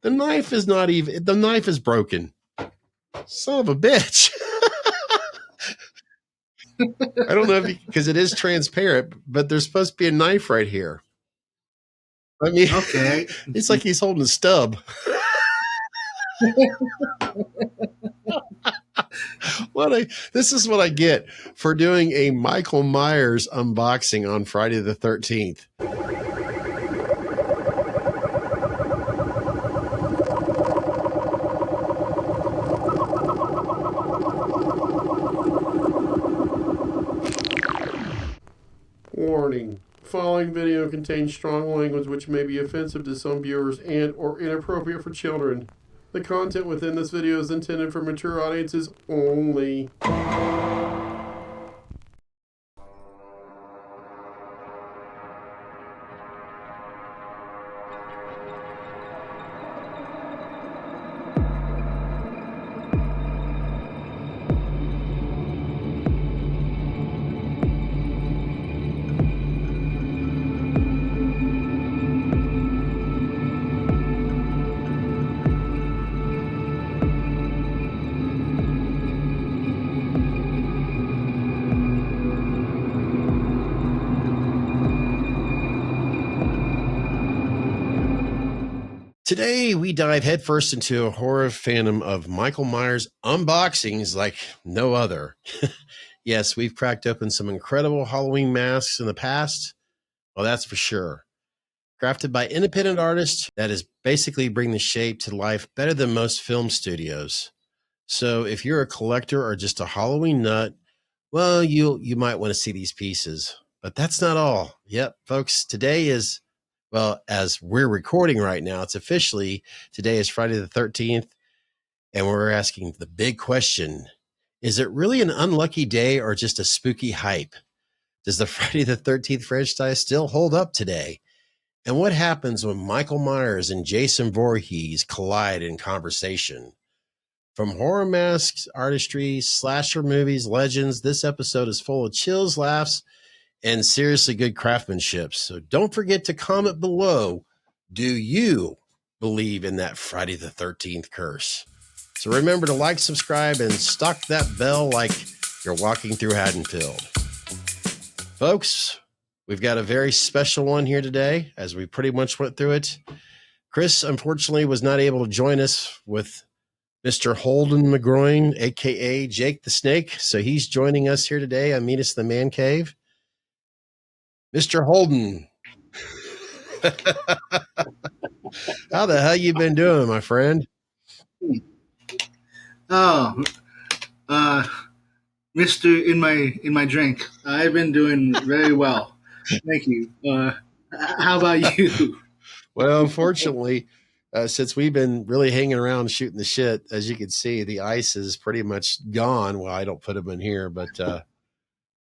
The knife is not even, the knife is broken. Son of a bitch. I don't know if because it is transparent, but there's supposed to be a knife right here. I mean, Okay. it's like he's holding a stub. This is what I get for doing a Michael Myers unboxing on Friday the 13th. Warning. Following video contains strong language which may be offensive to some viewers and or inappropriate for children. The content within this video is intended for mature audiences only. Today, we dive headfirst into a horror fandom of Michael Myers unboxings like no other. Yes, we've cracked open some incredible Halloween masks in the past. Well, that's for sure. Crafted by independent artists, that is basically bring the shape to life better than most film studios. So if you're a collector or just a Halloween nut, well, you might want to see these pieces. But that's not all. Yep, folks, today is, well, as we're recording right now, it's officially, today is Friday the 13th, and we're asking the big question. Is it really an unlucky day or just a spooky hype? Does the Friday the 13th franchise still hold up today? And what happens when Michael Myers and Jason Voorhees collide in conversation? From horror masks, artistry, slasher movies, legends, this episode is full of chills, laughs, and seriously good craftsmanship. So don't forget to comment below. Do you believe in that Friday the 13th curse? So remember to like, subscribe, and stock that bell like you're walking through Haddonfield. Folks, we've got a very special one here today, as we pretty much went through it. Chris, unfortunately, was not able to join us with Mr. Holden McGroin, a.k.a. Jake the Snake. So he's joining us here today on Meet Us in the Man Cave. Mr. Holden. How the hell you been doing, my friend? Oh, Mister in my drink. I've been doing very well. Thank you. How about you? Well, unfortunately, since we've been really hanging around shooting the shit, as you can see, the ice is pretty much gone. Well, I don't put them in here, but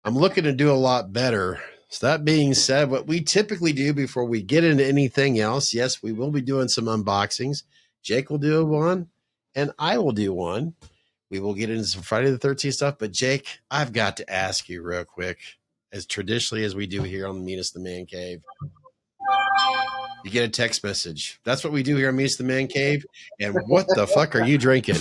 I'm looking to do a lot better. So that being said, what we typically do before we get into anything else, yes, we will be doing some unboxings. Jake will do one, and I will do one. We will get into some Friday the 13th stuff. But Jake, I've got to ask you real quick, as traditionally as we do here on the Meet Us the Man Cave. You get a text message. That's what we do here on Meet Us the Man Cave. And what the fuck are you drinking?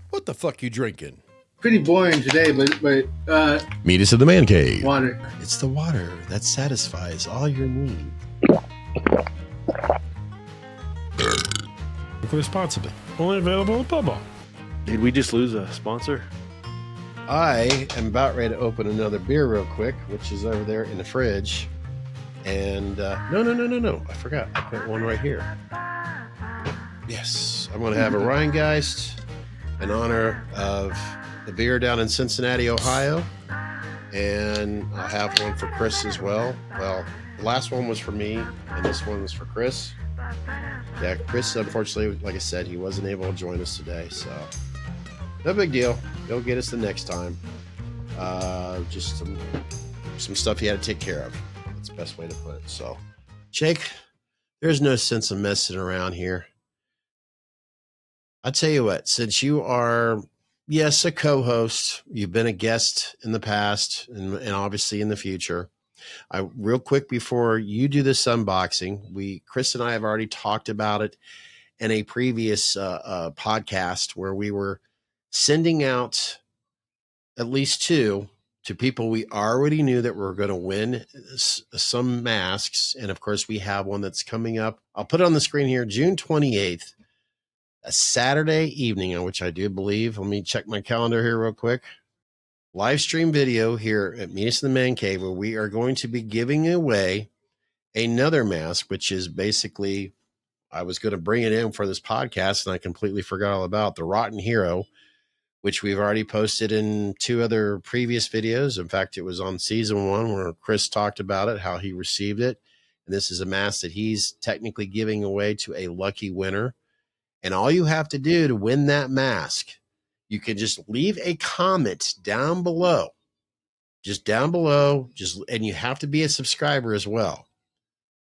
What the fuck you drinking? Pretty boring today, but Meet Us at the Man Cave. Water. It's the water that satisfies all your needs. Responsibly. Only available at Bubba. Did we just lose a sponsor? I am about ready to open another beer real quick, which is over there in the fridge. And no. I forgot. I put one right here. Yes. I'm going to have a Rheingeist in honor of the beer down in Cincinnati, Ohio. And I'll have one for Chris as well. Well, the last one was for me, and this one was for Chris. Yeah, Chris, unfortunately, like I said, he wasn't able to join us today, so no big deal. He'll get us the next time. Just some stuff he had to take care of. That's the best way to put it. So, Jake, there's no sense of messing around here. I'll tell you what, since you are yes, a co-host. You've been a guest in the past and obviously in the future. Real quick before you do this unboxing, Chris and I have already talked about it in a previous podcast where we were sending out at least two to people we already knew that were going to win some masks. And of course, we have one that's coming up. I'll put it on the screen here, June 28th, a Saturday evening, on which I do believe. Let me check my calendar here real quick. Live stream video here at Meet Us in the Man Cave, where we are going to be giving away another mask, which is basically, I was going to bring it in for this podcast and I completely forgot all about the Rotten Hero, which we've already posted in two other previous videos. In fact, it was on season 1 where Chris talked about it, how he received it. And this is a mask that he's technically giving away to a lucky winner. And all you have to do to win that mask, you can just leave a comment down below. Just down below, and you have to be a subscriber as well.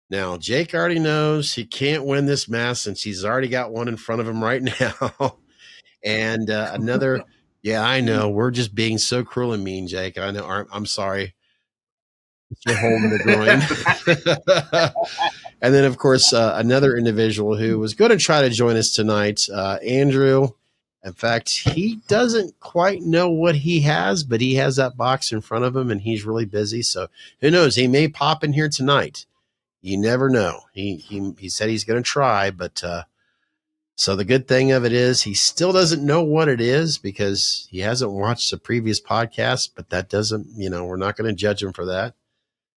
Now, Jake already knows he can't win this mask since he's already got one in front of him right now. And another, yeah, I know. We're just being so cruel and mean, Jake. I know. I'm sorry. You're holding the groin. And then, of course, another individual who was going to try to join us tonight, Andrew. In fact, he doesn't quite know what he has, but he has that box in front of him and he's really busy. So who knows? He may pop in here tonight. You never know. He said he's going to try, but so the good thing of it is he still doesn't know what it is because he hasn't watched the previous podcast, but that doesn't, we're not going to judge him for that.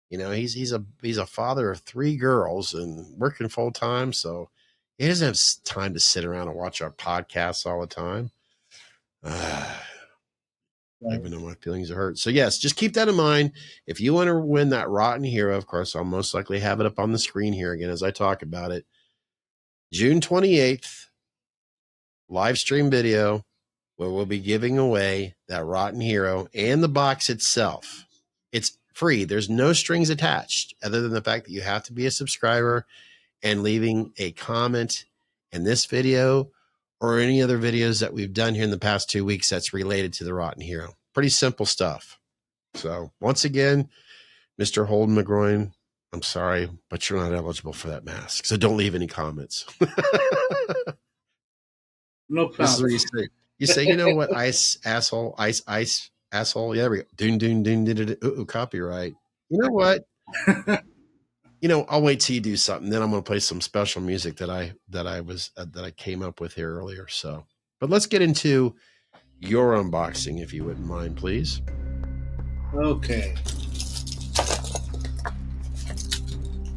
He's a father of 3 girls and working full time, so he doesn't have time to sit around and watch our podcasts all the time. I even know my feelings are hurt. So yes, just keep that in mind. If you want to win that Rotten Hero, of course, I'll most likely have it up on the screen here again as I talk about it. June 28th, live stream video where we'll be giving away that Rotten Hero and the box itself. It's free. There's no strings attached other than the fact that you have to be a subscriber and leaving a comment in this video or any other videos that we've done here in the past 2 weeks that's related to the Rotten Hero. Pretty simple stuff. So once again, Mr. Holden McGroin, I'm sorry, but you're not eligible for that mask. So don't leave any comments. No problem. This is what you say. You say, you know what, ice, asshole, asshole. Yeah, there we go. Doon, doon, doon, doon, doon. Ooh, copyright. You know what? I'll wait till you do something. Then I'm going to play some special music that I came up with here earlier. So, but let's get into your unboxing, if you wouldn't mind, please. Okay.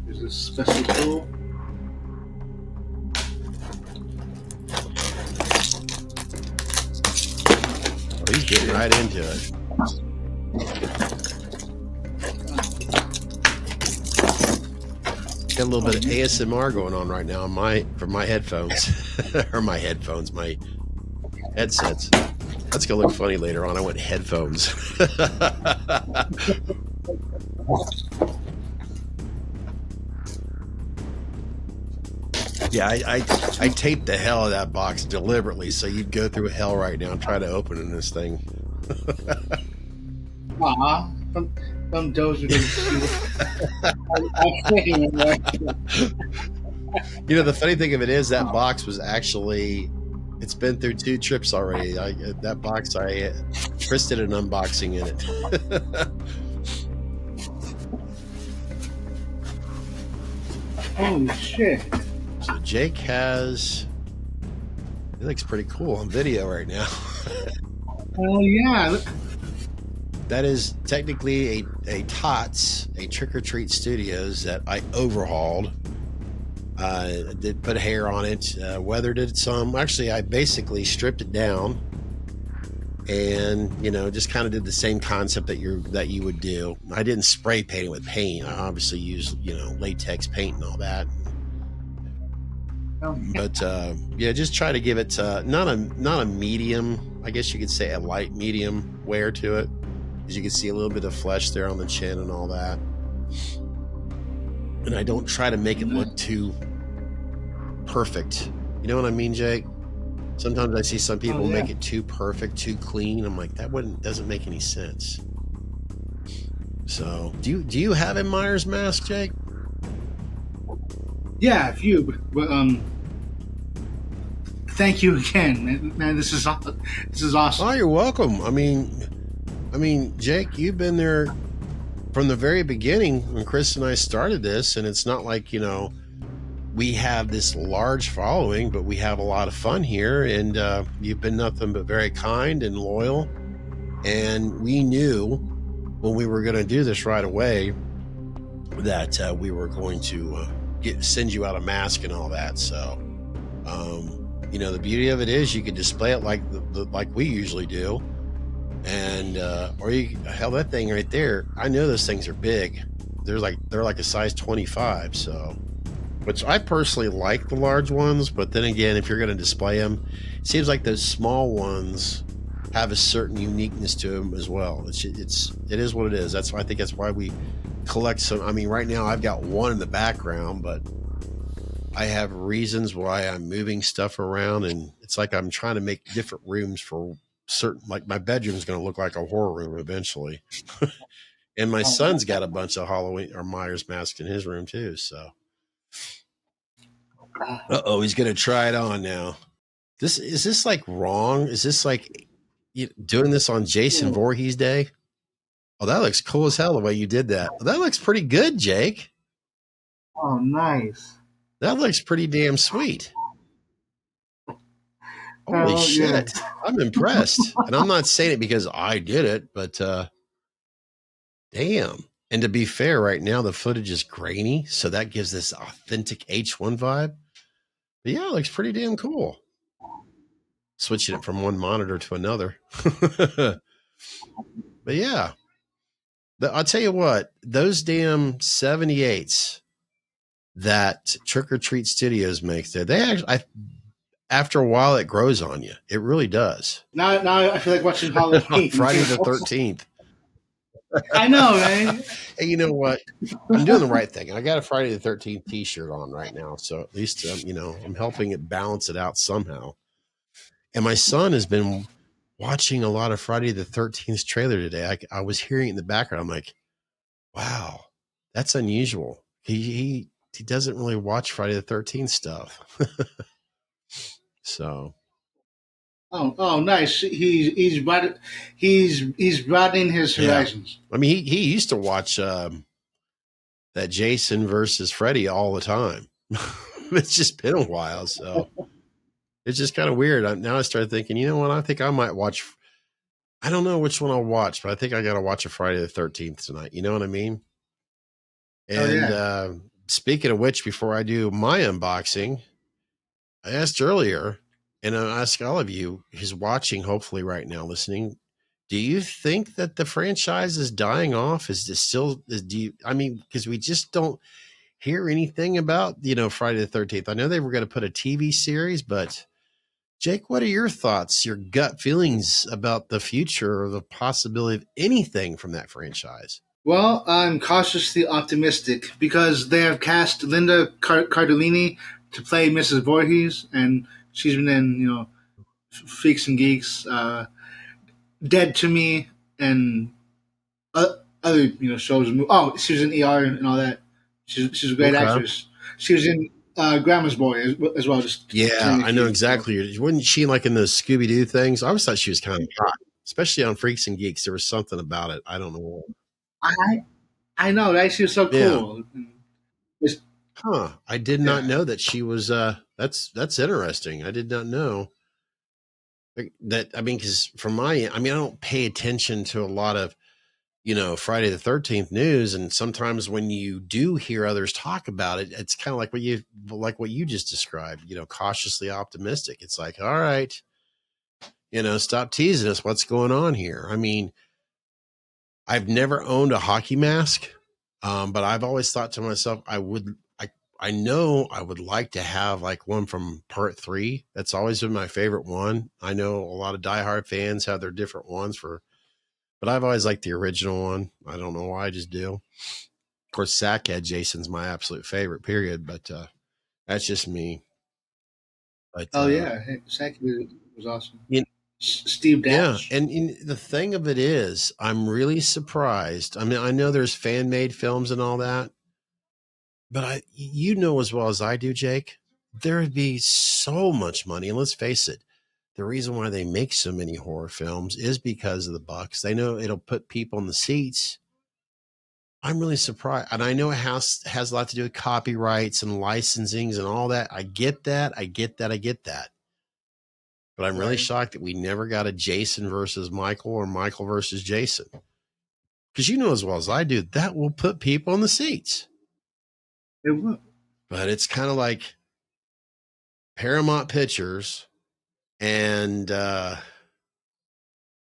There's a special tool. Oh, he's getting right into it. Got a little bit of ASMR going on right now for my headphones or my headsets. That's gonna look funny later on. I went headphones. Yeah, I taped the hell out of that box deliberately so you'd go through hell right now and try to open in this thing. Aw, some dozer didn't see it. The funny thing of it is that box was actually, it's been through 2 trips already. That box, Chris did an unboxing in it. Holy shit. So Jake it looks pretty cool on video right now. Oh yeah. That is technically a TOTS, a Trick or Treat Studios that I overhauled. Did put hair on it, weathered it some. Actually, I basically stripped it down and, just kind of did the same concept that you would do. I didn't spray paint it with paint. I obviously used, latex paint and all that. But just try to give it not a medium, I guess you could say a light medium wear to it, as you can see a little bit of flesh there on the chin and all that. And I don't try to make it look too perfect. You know what I mean, Jake? Sometimes I see some Oh people yeah. make it too perfect, too clean. I'm like, that wouldn't doesn't make any sense. So, do you have a Myers mask, Jake? Yeah, a few. But thank you again, man. This is Oh, awesome. you're welcome. I mean, Jake, you've been there from the very beginning when Chris and I started this, and it's not like we have this large following, but we have a lot of fun here, and you've been nothing but very kind and loyal. And we knew when we were going to do this right away that we were going to send you out a mask and all that. So, the beauty of it is you can display it like we usually do, and or you hell that thing right there. I know those things are big. They're like a size 25. So, which I personally like the large ones, but then again, if you're going to display them, it seems like those small ones have a certain uniqueness to them as well. It is what it is. I think that's why we collect some. I mean, right now I've got one in the background, but I have reasons why I'm moving stuff around, and it's like I'm trying to make different rooms for certain. Like my bedroom's going to look like a horror room eventually, and my Oh, son's got a bunch of Halloween or Myers masks in his room too. So, he's going to try it on now. This like wrong? Is this like doing this on Jason yeah. Voorhees Day? Oh, that looks cool as hell the way you did that. Oh, that looks pretty good, Jake. Oh, nice. That looks pretty damn sweet. Holy Oh yeah. shit. I'm impressed. And I'm not saying it because I did it, but damn. And to be fair, right now the footage is grainy, so that gives this authentic H1 vibe. But yeah, it looks pretty damn cool. Switching it from one monitor to another. But yeah, I'll tell you what, those damn 78s that Trick or Treat Studios makes there, they actually, after a while, it grows on you. It really does. Now I feel like watching On Halloween. Friday the 13th. I know, right? Hey, you know what? I'm doing the right thing. I got a Friday the 13th t-shirt on right now. So at least, I'm helping it balance it out somehow. And my son has been watching a lot of Friday the 13th trailer today. I was hearing it in the background. I'm like, wow, that's unusual. He doesn't really watch Friday the 13th stuff. So Oh, nice. He's broadening his yeah, horizons. I mean, he used to watch that Jason versus Freddy all the time. It's just been a while, so it's just kind of weird. Now I started thinking, you know what? I think I might watch. I don't know which one I'll watch, but I think I got to watch a Friday the 13th tonight. You know what I mean? Oh And yeah. speaking of which, before I do my unboxing, I asked earlier, and I ask all of you who's watching, hopefully right now, listening. Do you think that the franchise is dying off? Is this still? Do you? I mean, because we just don't hear anything about Friday the 13th. I know they were going to put a TV series, but Jake, what are your thoughts, your gut feelings about the future or the possibility of anything from that franchise? Well, I'm cautiously optimistic because they have cast Linda Cardellini to play Mrs. Voorhees, and she's been in Freaks and Geeks, Dead to Me, and other shows. Oh, she was in ER and all that. She's a great Okay. actress. She was in Grandma's Boy as well. Just to Yeah, name a I know few. exactly. Wasn't she like in those Scooby Doo things? I always thought she was kind of hot, especially on Freaks and Geeks. There was something about it. I don't know. I I know, right? She was so Yeah. cool. It's- Huh. I did not yeah. know that she was that's interesting. I did not know. That I mean, because from I don't pay attention to a lot of Friday the 13th news, and sometimes when you do hear others talk about it, it's kind of like what you just described. Cautiously optimistic. It's like, all right, stop teasing us. What's going on here? I mean, I've never owned a hockey mask, but I've always thought to myself, I know I would like to have like one from part 3. That's always been my favorite one. I know a lot of diehard fans have their different ones but I've always liked the original one. I don't know why, I just do. Of course, Sackhead Jason's my absolute favorite, period. But that's just me. But Oh yeah, Saki was awesome. you, Steve yeah, Dash. and the thing of it is, I'm really surprised. I mean, I know there's fan made films and all that, but you know as well as I do, Jake, there would be so much money. And let's face it, the reason why they make so many horror films is because of the bucks. They know it'll put people in the seats. I'm really surprised. And I know it has a lot to do with copyrights and licensings and all that. I get that. I get that. I get that. But I'm really Right. shocked that we never got a Jason versus Michael or Michael versus Jason. Because you know as well as I do, that will put people in the seats. It would. But it's kind of like Paramount Pictures and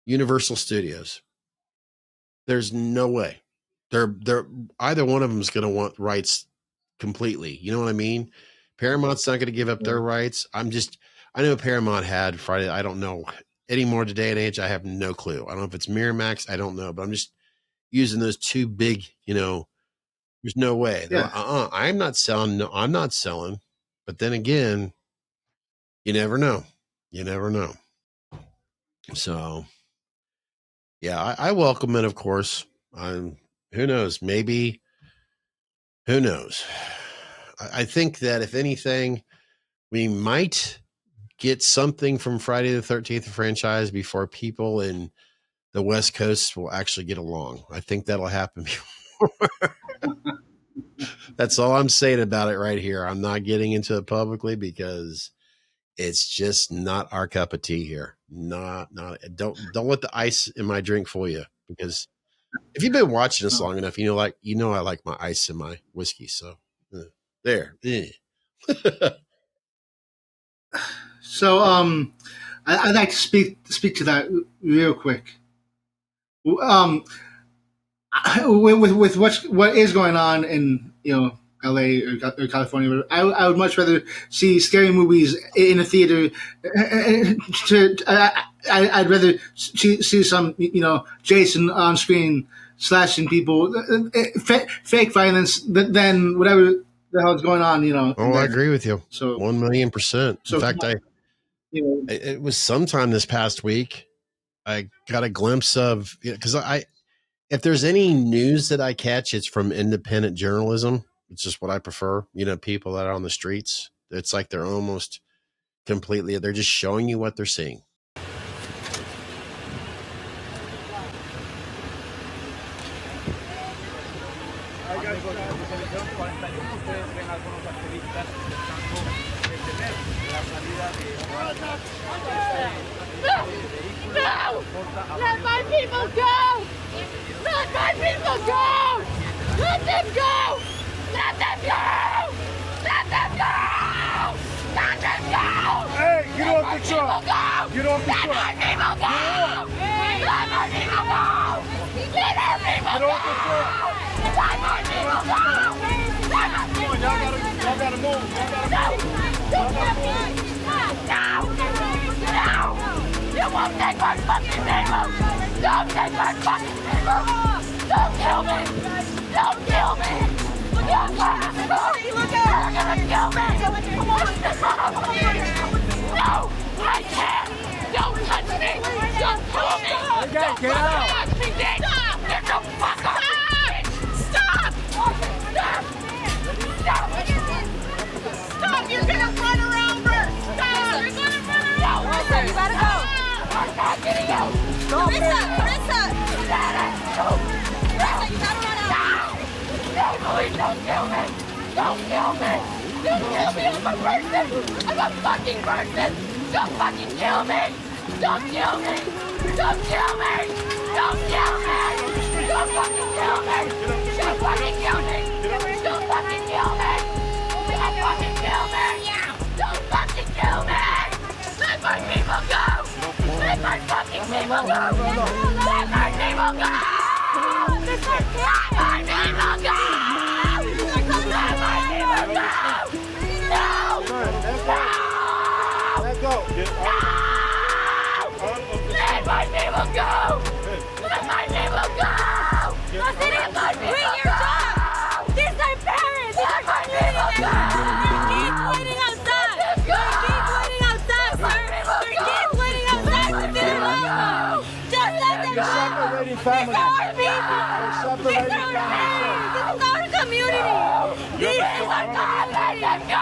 Universal Studios. There's no way. They're either one of them is going to want rights completely. You know what I mean? Paramount's not going to give up their rights. I know Paramount had Friday. I don't know anymore today and age. I have no clue. I don't know if it's Miramax. I don't know, but I'm just using those two big, there's no way. Yeah. I'm not selling. No, I'm not selling. But then again, you never know. You never know. So yeah, I welcome it, of course. Who knows? Maybe, who knows? I think that if anything, we might get something from Friday the 13th franchise before people in the West Coast will actually get along. I think that'll happen before. That's all I'm saying about it right here. I'm not getting into it publicly because it's just not our cup of tea here. Not don't let the ice in my drink fool you, because if you've been watching this long enough, I like my ice in my whiskey. So there. So I'd like to speak to that real quick. With what is going on in L.A. or California, I would much rather see scary movies in a theater. I'd rather see some Jason on screen slashing people, fake violence than whatever the hell's going on. I agree with you. So 1,000,000%. So in fact, it was sometime this past week I got a glimpse of, because if there's any news that I catch, it's from independent journalism. It's just what I prefer. People that are on the streets. It's like they're almost completely, they're just showing you what they're seeing. No! Let my people go! Let my people go! Let them go! Let them go! Let them go! Let them go! Hey, get off the truck! Get off the Let truck! my people go! Let my people go! Let our people Get off the truck! go! Let my people go! Let my people go! Y'all gotta move! No! You won't take my fucking people! Don't take my fucking people! Don't kill me! Don't kill me! You're gonna kill me! No! I can't! Don't touch me! Don't kill me! Okay, get out! Touch me, Dick! Stop! Get the fuck off me! Stop! Stop! Stop! You're gonna run around her! Stop! You're gonna run around her! Marissa, you gotta go! I'm not getting out! Marissa! Marissa, you gotta run out! No, please don't kill me! Don't kill me! Don't kill me! I'm a person! I'm a fucking person! Don't fucking kill me! Don't kill me! Don't kill me! Don't kill me! Don't fucking kill me! Don't fucking kill me! Don't fucking kill me! Don't fucking kill me! Don't fucking kill me! Let my people go! Let my fucking people go! Let my people go! Let my people go! Let my people go! No! No! Let go! No! Let my people go! Let my people go! Let my people go! These are parents! Let my people go! Keep waiting outside! Keep waiting community. These are God, let them go.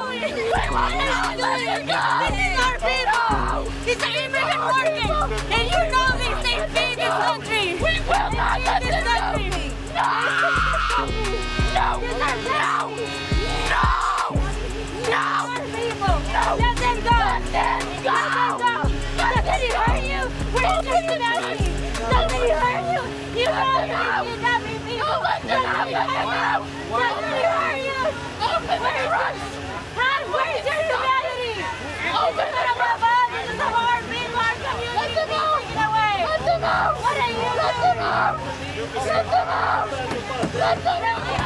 We will not let them go. This is our people. These are immigrant workers, and you know this. They feed this country. We will not let them go. No. No. No. No. People. Let them go. Let them go. Doesn't it hurt you? Where's your humanity? Doesn't it hurt you? You know you're kidnapping people. Doesn't it hurt you? Doesn't it hurt you? Where's your humanity? This is about us. This is about our people, our community being taken away. Let them out. What are you doing? Let them out. Let them out. Let them out.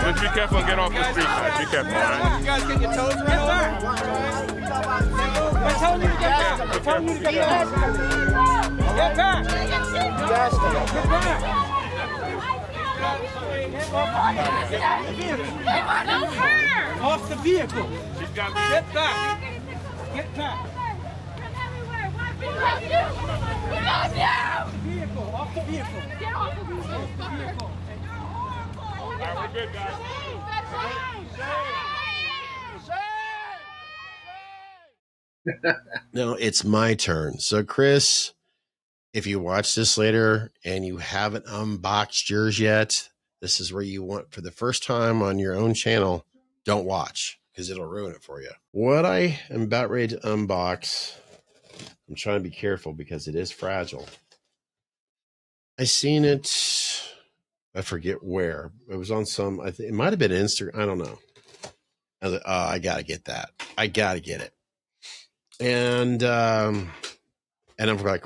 Just be careful and get off the street, guys. Be careful, all right? You guys get your toes around? I'm telling you to get back. I'm telling you to get back. Get back. Get back. Don't hurt her. Off the vehicle. She's got me. Get back. Get back. Vehicle. Off the vehicle. Get off the Vehicle. All right, we're good, guys. No, it's my turn. So, Chris, if you watch this later and you haven't unboxed yours yet, this is where you want for the first time on your own channel. Don't watch because it'll ruin it for you. What I am about ready to unbox, I'm trying to be careful because it is fragile. I seen it. I forget where. It was on some, I think it might have been Instagram. I don't know. I was like, oh, I got to get that. I got to get it. And I'm like,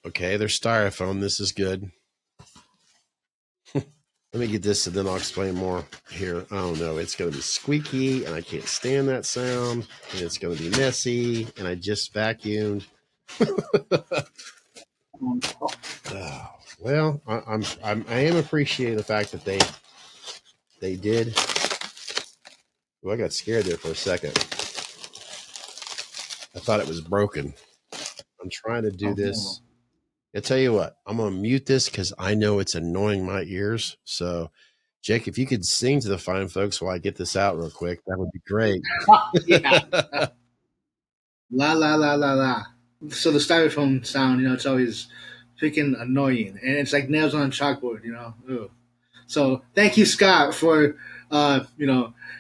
okay, there's styrofoam. This is good. Let me get this and then I'll explain more here. Oh no, it's going to be squeaky and I can't stand that sound. And it's going to be messy and I just vacuumed. Oh, well, I am appreciating the fact that they did. Well, I got scared there for a second. I thought it was broken. I'm trying to do this. I'll tell you what, I'm going to mute this because I know it's annoying my ears. So, Jake, if you could sing to the fine folks while I get this out real quick, that would be great. Yeah. La la la la la. So the styrofoam sound, it's always freaking annoying, and it's like nails on a chalkboard, Ugh. So thank you, Scott, for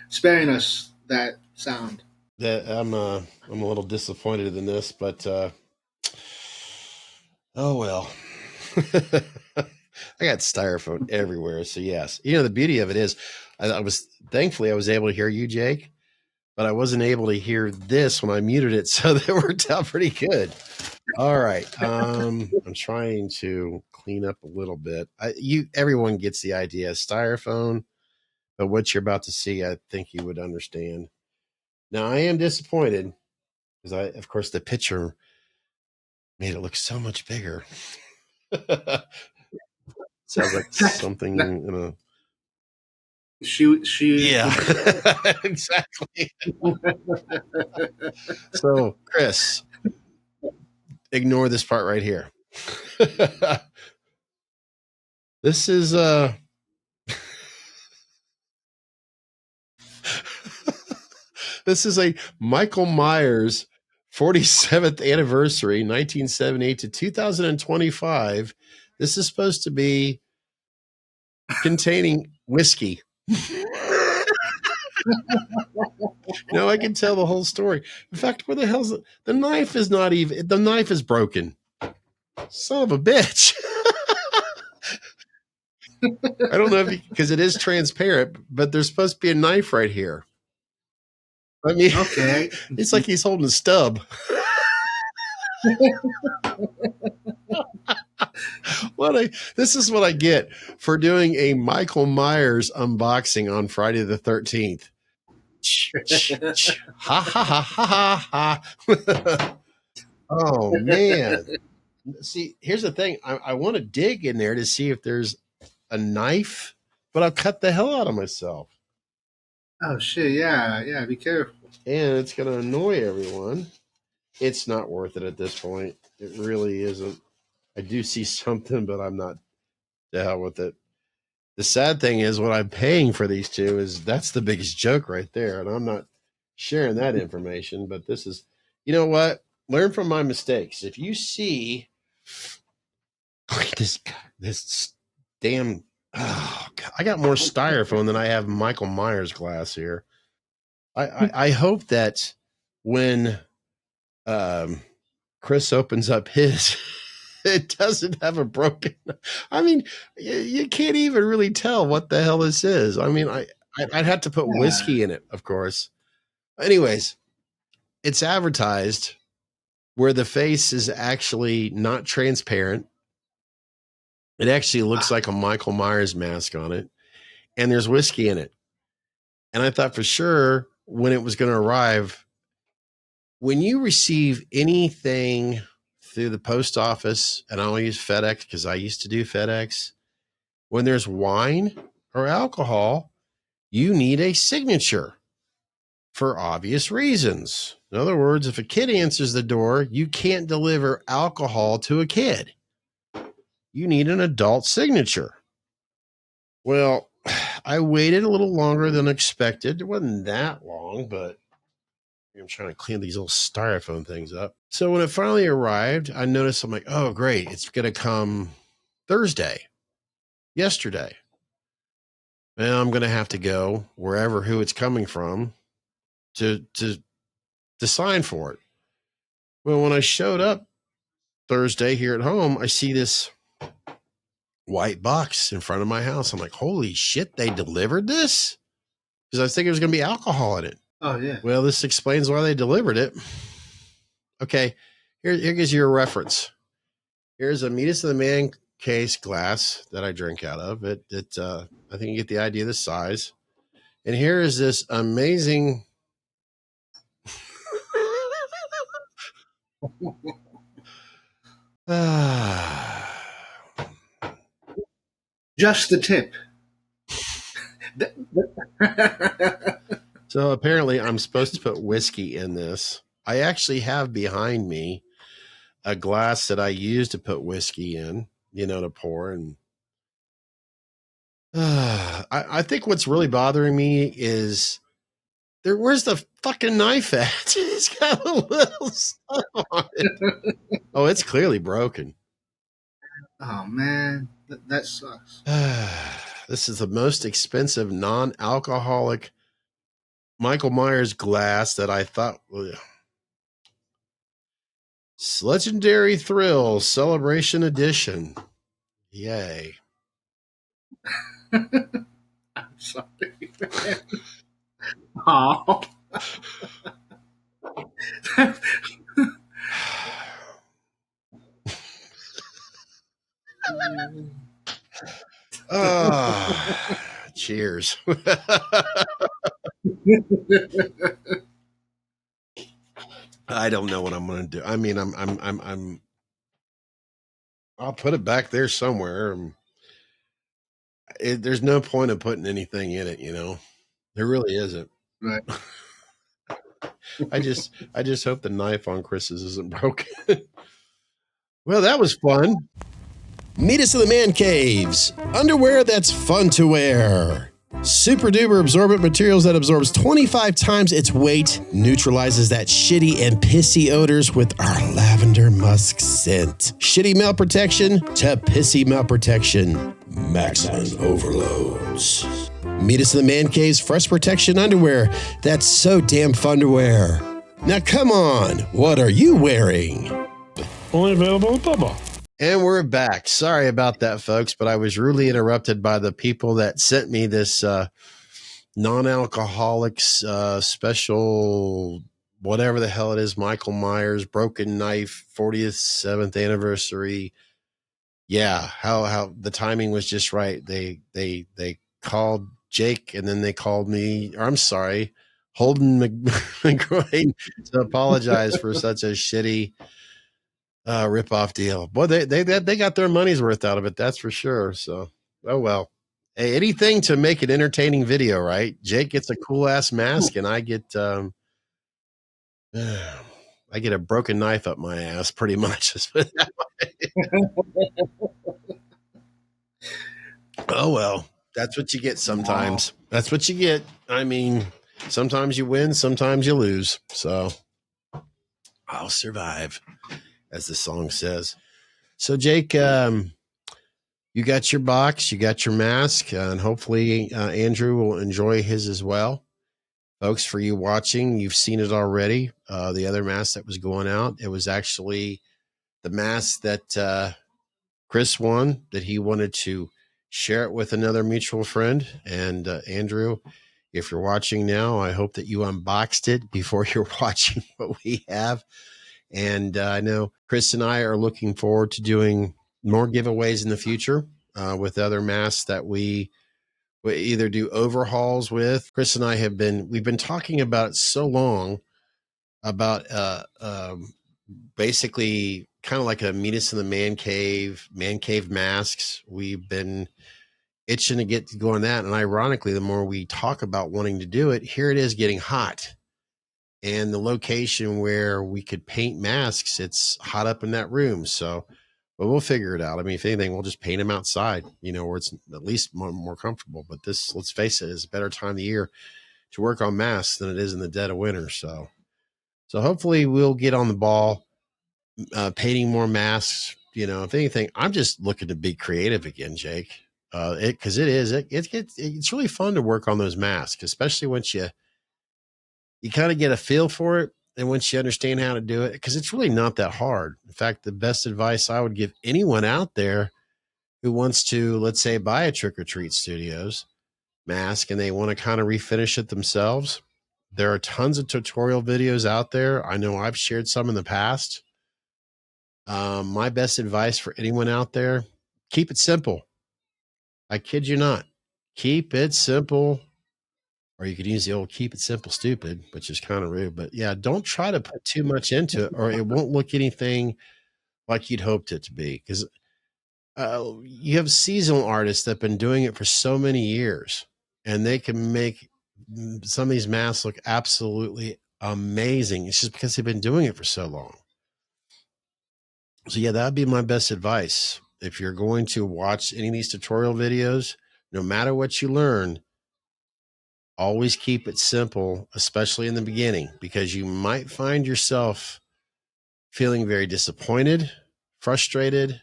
sparing us that sound. That I'm a little disappointed in this, but oh well. I got styrofoam everywhere. So yes, the beauty of it is, I was able to hear you, Jake, but I wasn't able to hear this when I muted it, so that worked out pretty good. All right, I'm trying to clean up a little bit. Everyone gets the idea, styrofoam, but what you're about to see, I think you would understand. Now, I am disappointed because of course, the picture made it look so much bigger. Sounds like something in a She. yeah, exactly. So, Chris, ignore this part right here. This is this is a Michael Myers 47th anniversary, 1978 to 2025. This is supposed to be containing whiskey. I can tell the whole story. In fact, where the hell's the knife is not even, the knife is broken. Son of a bitch. I don't know because it is transparent, but there's supposed to be a knife right here. I mean, Okay. it's like he's holding a stub. This is what I get for doing a Michael Myers unboxing on Friday the 13th. Ha ha ha ha ha. Oh man. See, here's the thing. I want to dig in there to see if there's a knife, but I'll cut the hell out of myself. Oh shit! Yeah. Be careful. And it's going to annoy everyone. It's not worth it at this point. It really isn't. I do see something, but I'm not to hell with it. The sad thing is what I'm paying for these two that's the biggest joke right there. And I'm not sharing that information, but this is, you know what? Learn from my mistakes. If you see this damn, oh God, I got more styrofoam than I have Michael Myers glass here. I hope that when Chris opens up his, it doesn't have a broken. I mean, you can't even really tell what the hell this is. I mean, I'd have to put whiskey in it, of course. Anyways, it's advertised where the face is actually not transparent. It actually looks like a Michael Myers mask on it, and there's whiskey in it. And I thought for sure when it was going to arrive, when you receive anything through the post office, and I'll use FedEx because I used to do FedEx, when there's wine or alcohol, you need a signature for obvious reasons. In other words, if a kid answers the door, you can't deliver alcohol to a kid. You need an adult signature. Well, I waited a little longer than expected. It wasn't that long, but I'm trying to clean these little styrofoam things up. So when it finally arrived, I noticed, I'm like, oh, great. It's going to come Thursday, yesterday. Well, I'm going to have to go who it's coming from to sign for it. Well, when I showed up Thursday here at home, I see this white box in front of my house. I'm like, holy shit, they delivered this? Because I was thinking there was going to be alcohol in it. Oh, yeah. Well, this explains why they delivered it. Okay, here gives you a reference. Here's a Meet Us to the Man case glass that I drink out of. I think you get the idea of the size. And here is this amazing... Just the tip. So apparently I'm supposed to put whiskey in this. I actually have behind me a glass that I use to put whiskey in, to pour. And I think what's really bothering me is where's the fucking knife at? It's got a little stuff on it. Oh, it's clearly broken. Oh, man. That sucks. This is the most expensive non-alcoholic Michael Myers glass that I thought... Legendary Thrill Celebration Edition. Yay. I'm sorry, man. Oh. Cheers. I don't know what I'm going to do. I mean, I'll put it back there somewhere. There's no point of putting anything in it, There really isn't. Right. I just hope the knife on Chris's isn't broken. Well, that was fun. Meet Us in the Man Caves. Underwear that's fun to wear. Super duper absorbent materials that absorbs 25 times its weight, neutralizes that shitty and pissy odors with our lavender musk scent. Shitty melt protection to pissy melt protection. Maximum overloads. Meet Us in the Man Cave's fresh protection underwear that's so damn fun to wear. Now come on, what are you wearing? Only available at Bubba. And we're back. Sorry about that, folks, but I was rudely interrupted by the people that sent me this non-alcoholics special, whatever the hell it is, Michael Myers Broken Knife 40th 7th anniversary. Yeah, how the timing was just right. They called Jake, and then they called me, or I'm sorry, Holden McGroin, to apologize for such a shitty rip-off deal. Boy, they got their money's worth out of it, that's for sure. So, oh well. Hey, anything to make an entertaining video, right? Jake gets a cool ass mask, and I get I get a broken knife up my ass, pretty much. Oh well, that's what you get sometimes. That's what you get. I mean, sometimes you win, sometimes you lose. So I'll survive, as the song says. So Jake, you got your box, you got your mask, and hopefully Andrew will enjoy his as well. Folks, for you watching, you've seen it already. The other mask that was going out, it was actually the mask that Chris won, that he wanted to share it with another mutual friend. And Andrew, if you're watching now, I hope that you unboxed it before you're watching what we have. And I know Chris and I are looking forward to doing more giveaways in the future with other masks that we either do overhauls with. Chris and I we've been talking about it so long about basically kind of like a meet us in the man cave masks. We've been itching to get going that. And ironically, the more we talk about wanting to do it, here it is getting hot. And the location where we could paint masks, it's hot up in that room. So, but we'll figure it out. I mean, if anything, we'll just paint them outside, where it's at least more comfortable. But this, let's face it, is a better time of the year to work on masks than it is in the dead of winter. So hopefully we'll get on the ball, painting more masks. If anything, I'm just looking to be creative again, Jake. Because it's really fun to work on those masks, especially once you kind of get a feel for it, and once you understand how to do it, because it's really not that hard. In fact, the best advice I would give anyone out there who wants to, let's say, buy a Trick or Treat Studios mask and they want to kind of refinish it themselves, there are tons of tutorial videos out there. I know I've shared some in the past. My best advice for anyone out there: keep it simple. I kid you not. Keep it simple. Or you could use the old keep it simple, stupid, which is kind of rude. But yeah, don't try to put too much into it, or it won't look anything like you'd hoped it to be. Because you have seasonal artists that have been doing it for so many years, and they can make some of these masks look absolutely amazing. It's just because they've been doing it for so long. So yeah, that'd be my best advice. If you're going to watch any of these tutorial videos, no matter what you learn, always keep it simple, especially in the beginning, because you might find yourself feeling very disappointed, frustrated,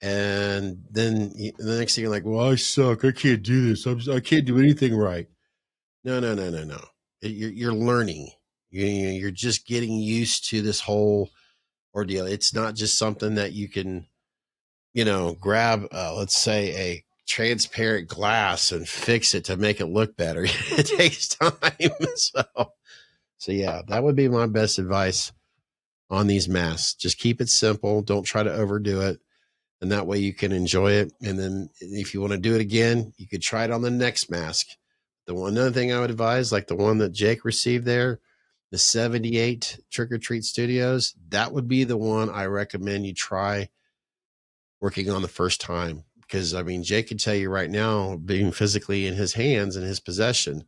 and then the next thing you're like, well, I suck. I can't do this. I can't do anything right. No. You're learning. You're just getting used to this whole ordeal. It's not just something that you can, grab, let's say, a transparent glass and fix it to make it look better. It takes time. So yeah, that would be my best advice on these masks. Just keep it simple. Don't try to overdo it. And that way you can enjoy it. And then if you want to do it again, you could try it on the next mask. Another thing I would advise, like the one that Jake received there, the 78 Trick or Treat Studios, that would be the one I recommend you try working on the first time. Because I mean, Jake can tell you right now, being physically in his hands and his possession,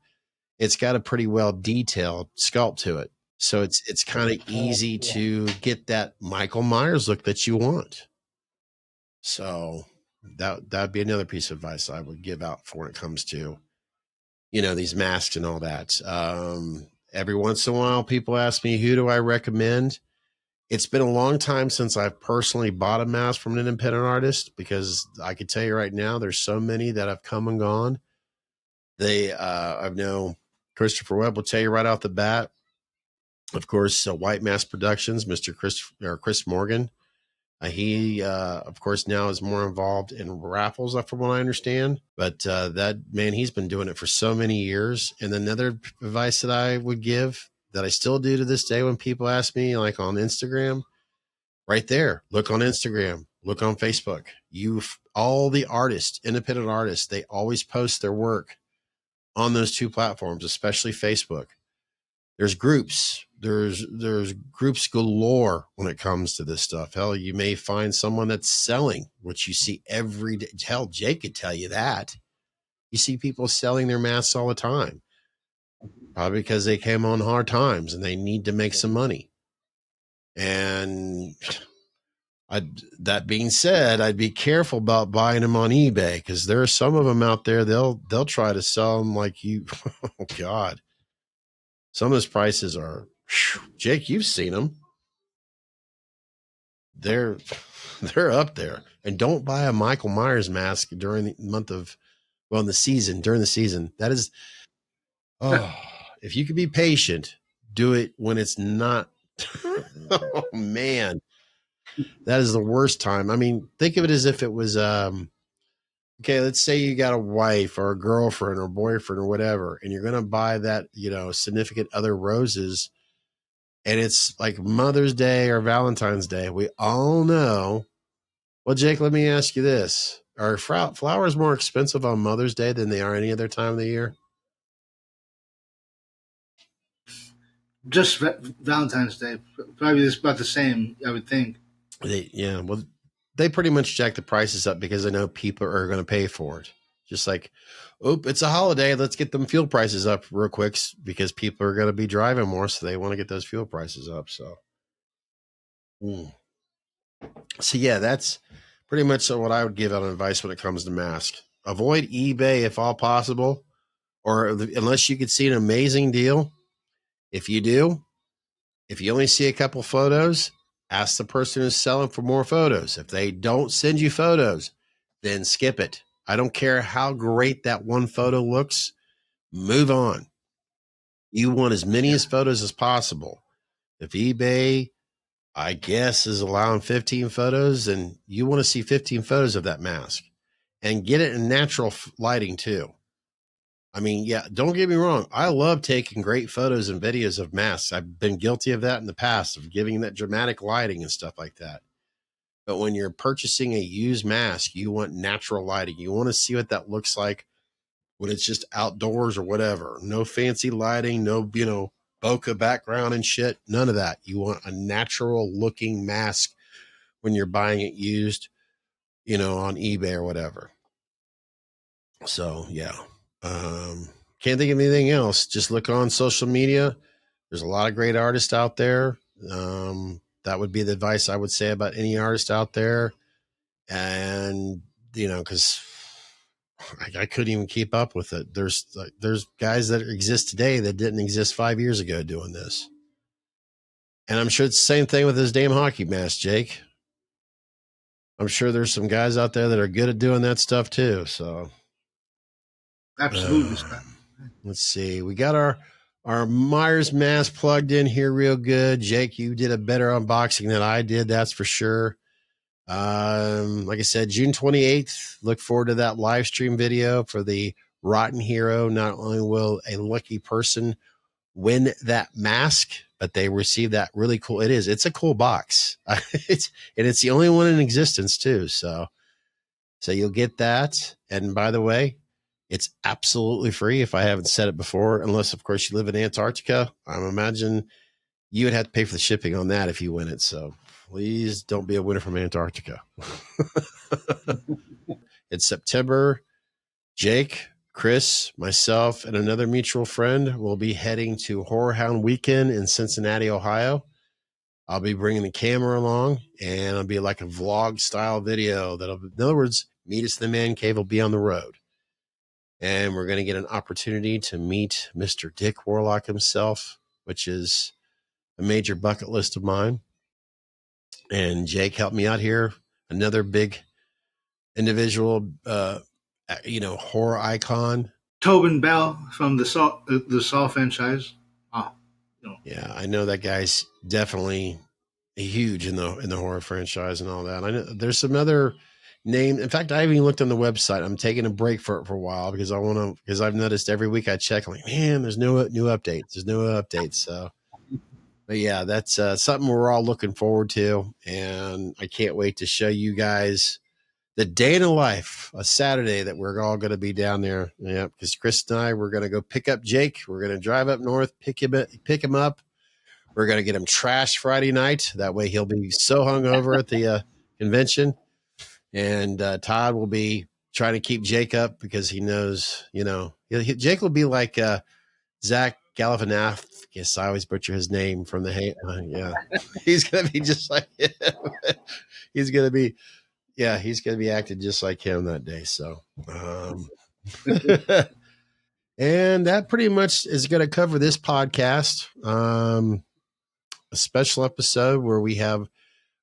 it's got a pretty well detailed sculpt to it. So it's kind of easy to get that Michael Myers look that you want. So that'd be another piece of advice I would give out for when it comes to, these masks and all that. Every once in a while, people ask me, who do I recommend? It's been a long time since I've personally bought a mask from an independent artist, because I could tell you right now, there's so many that have come and gone. I know Christopher Webb will tell you right off the bat. Of course, White Mask Productions, Mr. Chris Morgan. He, of course, now is more involved in raffles, from what I understand. But that man, he's been doing it for so many years. And another advice that I would give that I still do to this day when people ask me, like on Instagram, right there, look on Instagram, look on Facebook. All the artists, independent artists, they always post their work on those two platforms, especially Facebook. There's groups. There's groups galore when it comes to this stuff. Hell, you may find someone that's selling, which you see every day. Hell, Jake could tell you that. You see people selling their masks all the time, probably because they came on hard times and they need to make some money. And that being said, I'd be careful about buying them on eBay because there are some of them out there. They'll try to sell them like you. Oh God, some of those prices are. Jake, you've seen them. They're up there. And don't buy a Michael Myers mask during the month of, well, in the season, during the season. That is, if you could be patient, do it when it's not. Oh man, that is the worst time. I mean, think of it as if it was, okay, let's say you got a wife or a girlfriend or boyfriend or whatever, and you're going to buy that, significant other roses, and it's like Mother's Day or Valentine's Day. We all know. Well, Jake, let me ask you this. Are flowers more expensive on Mother's Day than they are any other time of the year? Just Valentine's Day, probably just about the same, I would think. Well, they pretty much jack the prices up because they know people are going to pay for it. Just like, it's a holiday. Let's get them fuel prices up real quick because people are going to be driving more, so they want to get those fuel prices up. So, So yeah, that's pretty much what I would give out advice when it comes to masks. Avoid eBay if all possible, or unless you could see an amazing deal. If you do, if you only see a couple photos, ask the person who's selling for more photos. If they don't send you photos, then skip it. I don't care how great that one photo looks. Move on. You want as many as photos as possible. If eBay, I guess, is allowing 15 photos, and you want to see 15 photos of that mask and get it in natural lighting too. I mean, yeah, don't get me wrong. I love taking great photos and videos of masks. I've been guilty of that in the past, of giving that dramatic lighting and stuff like that. But when you're purchasing a used mask, you want natural lighting. You want to see what that looks like when it's just outdoors or whatever. No fancy lighting, no, bokeh background and shit. None of that. You want a natural looking mask when you're buying it used, on eBay or whatever. So, yeah. Can't think of anything else. Just look on social media. There's a lot of great artists out there. That would be the advice I would say about any artist out there. And, because I couldn't even keep up with it. There's guys that exist today that didn't exist 5 years ago doing this. And I'm sure it's the same thing with this damn hockey mask, Jake. I'm sure there's some guys out there that are good at doing that stuff too. So Absolutely. Let's see. We got our Myers mask plugged in here real good. Jake, you did a better unboxing than I did. That's for sure. Like I said, June 28th, look forward to that live stream video for the Rotten Hero. Not only will a lucky person win that mask, but they receive that really cool. It's a cool box. It's the only one in existence too. So you'll get that. And by the way, it's absolutely free if I haven't said it before, unless of course you live in Antarctica. I imagine you would have to pay for the shipping on that if you win it. So please don't be a winner from Antarctica. It's September. Jake, Chris, myself, and another mutual friend will be heading to Horror Hound Weekend in Cincinnati, Ohio. I'll be bringing the camera along, and it'll be like a vlog style video. In other words, Meet Us in the Man Cave will be on the road. And we're going to get an opportunity to meet Mr. Dick Warlock himself, which is a major bucket list of mine. And Jake helped me out here. Another big individual, horror icon. Tobin Bell from the Saw franchise. Yeah, I know that guy's definitely huge in the horror franchise and all that. I know there's some other name. In fact, I haven't even looked on the website. I'm taking a break for it for a while because because I've noticed every week I check, I'm like, man, there's no new updates. There's no updates. So, but yeah, that's something we're all looking forward to, and I can't wait to show you guys the day in the life, a Saturday that we're all going to be down there. Yeah, because Chris and I, we're going to go pick up Jake. We're going to drive up north, pick him up. We're going to get him trashed Friday night. That way he'll be so hungover at the convention. And Todd will be trying to keep Jake up because he knows, Jake will be like Zach Galifianakis. Yes, I always butcher his name from the yeah. He's going to be just like him. He's going to be acting just like him that day. So, and that pretty much is going to cover this podcast. A special episode where we have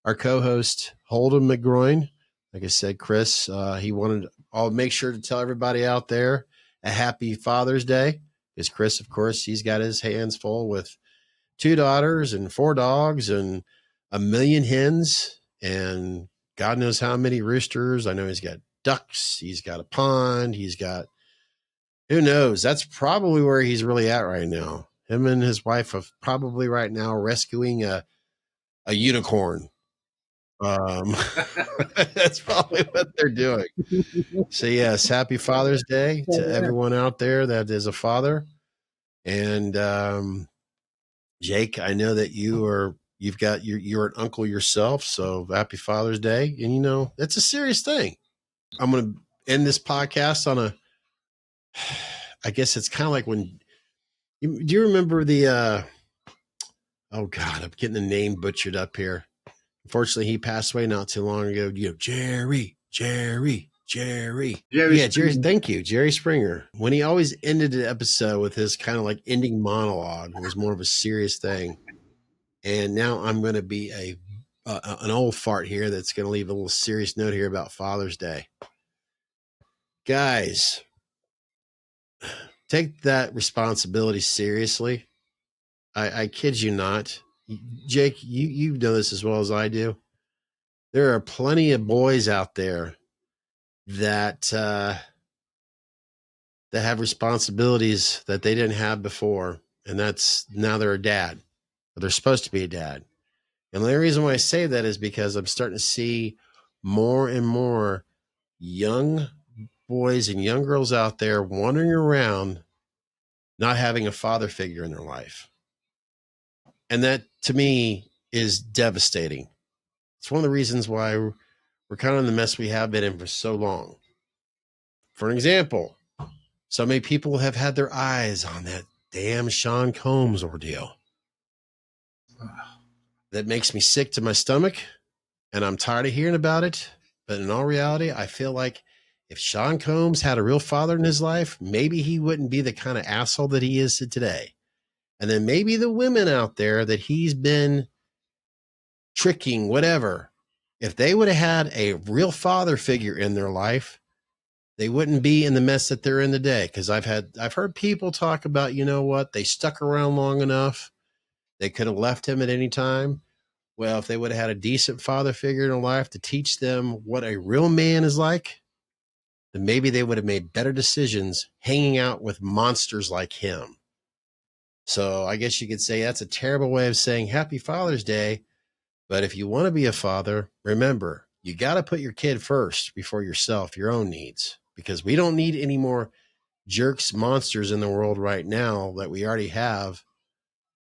our co-host Holden McGroin. Like I said, Chris, I'll make sure to tell everybody out there a happy Father's Day. Because Chris, of course, he's got his hands full with 2 daughters and 4 dogs and 1 million hens and God knows how many roosters. I know he's got ducks. He's got a pond. He's got, who knows? That's probably where he's really at right now. Him and his wife are probably right now rescuing a unicorn. That's probably what they're doing. So yes, happy Father's Day to everyone out there that is a father. And Jake, I know that you're an uncle yourself, so happy Father's Day. And it's a serious thing. I'm going to end this podcast on I guess it's kind of like when do you remember the oh God, I'm getting the name butchered up here. Unfortunately, he passed away not too long ago. Jerry. Yeah, Jerry. Thank you, Jerry Springer. When he always ended the episode with his kind of like ending monologue, it was more of a serious thing. And now I'm going to be an old fart here that's going to leave a little serious note here about Father's Day. Guys, take that responsibility seriously. I kid you not. Jake, you know this as well as I do. There are plenty of boys out there that have responsibilities that they didn't have before, and that's now they're a dad, or they're supposed to be a dad. And the only reason why I say that is because I'm starting to see more and more young boys and young girls out there wandering around not having a father figure in their life. And that, to me, is devastating. It's one of the reasons why we're kind of in the mess we have been in for so long. For an example, so many people have had their eyes on that damn Sean Combs ordeal. That makes me sick to my stomach, and I'm tired of hearing about it. But in all reality, I feel like if Sean Combs had a real father in his life, maybe he wouldn't be the kind of asshole that he is today. And then maybe the women out there that he's been tricking, whatever, if they would have had a real father figure in their life, they wouldn't be in the mess that they're in today. Because I've heard people talk about, you know what, they stuck around long enough. They could have left him at any time. Well, if they would have had a decent father figure in their life to teach them what a real man is like, then maybe they would have made better decisions hanging out with monsters like him. So I guess you could say that's a terrible way of saying Happy Father's Day. But if you want to be a father, remember, you got to put your kid first before yourself, your own needs, because we don't need any more jerks, monsters in the world right now that we already have.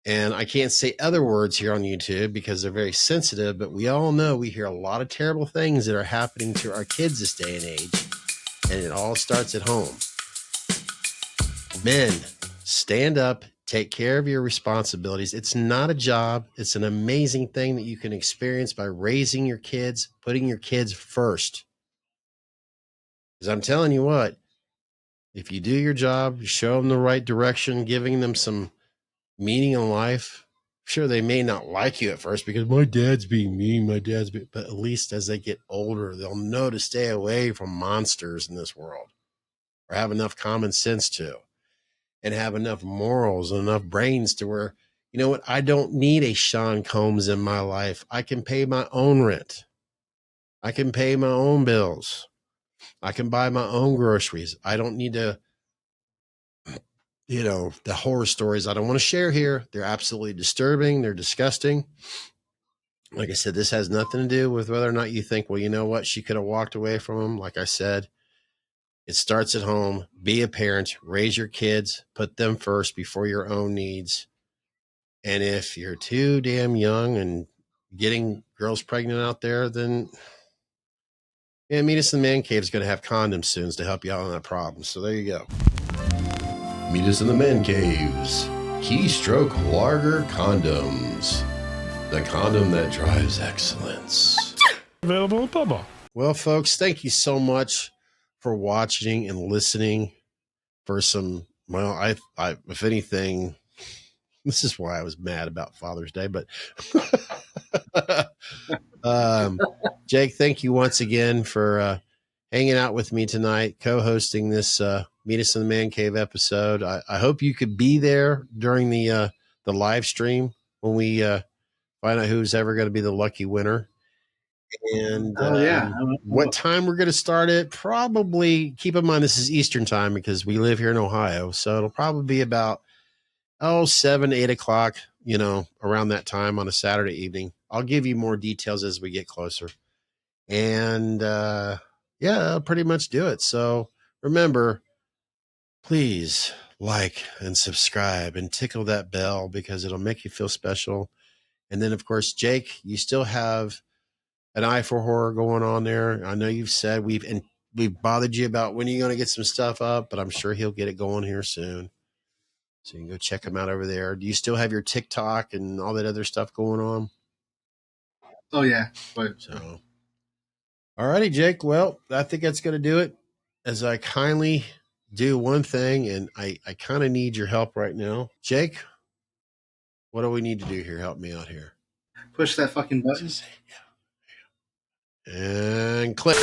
And I can't say other words here on YouTube because they're very sensitive, but we all know we hear a lot of terrible things that are happening to our kids this day and age. And it all starts at home. Men, stand up, take care of your responsibilities. It's not a job. It's an amazing thing that you can experience by raising your kids, putting your kids first. Because I'm telling you what, if you do your job, you show them the right direction, giving them some meaning in life, sure, they may not like you at first because my dad's being mean, but at least as they get older, they'll know to stay away from monsters in this world, or have enough common sense to, and have enough morals and enough brains to where, You know what? I don't need a Sean Combs in my life. I can pay my own rent. I can pay my own bills. I can buy my own groceries. I don't need to, the horror stories I don't want to share here. They're absolutely disturbing. They're disgusting. Like I said, this has nothing to do with whether or not you think, well, you know what? She could have walked away from him. Like I said, it starts at home. Be a parent, raise your kids, put them first before your own needs. And if you're too damn young and getting girls pregnant out there, then Meet Us in the Man Cave is going to have condoms soon to help you out on that problem. So there you go. Meet Us in the Man Caves. Keystroke Lager Condoms. The condom that drives excellence. Available at Bubba. Well, folks, thank you so much for watching and listening. For some, well, I if anything, this is why I was mad about Father's Day, but Jake, thank you once again for hanging out with me tonight, co-hosting this Meet Us in the Man Cave episode. I hope you could be there during the live stream when we find out who's ever going to be the lucky winner. And what time we're going to start it? Probably, keep in mind this is Eastern time because we live here in Ohio, so it'll probably be about 7, 8 o'clock, around that time on a Saturday evening. I'll give you more details as we get closer. And I'll pretty much do it. So remember, please like and subscribe and tickle that bell because it'll make you feel special. And then, of course, Jake, you still have an eye for horror going on there. I know you've said we've bothered you about when you're going to get some stuff up, but I'm sure he'll get it going here soon. So you can go check him out over there. Do you still have your TikTok and all that other stuff going on? Oh, yeah. So, all righty, Jake. Well, I think that's going to do it. As I kindly do one thing, and I kind of need your help right now. Jake, what do we need to do here? Help me out here. Push that fucking button. And click.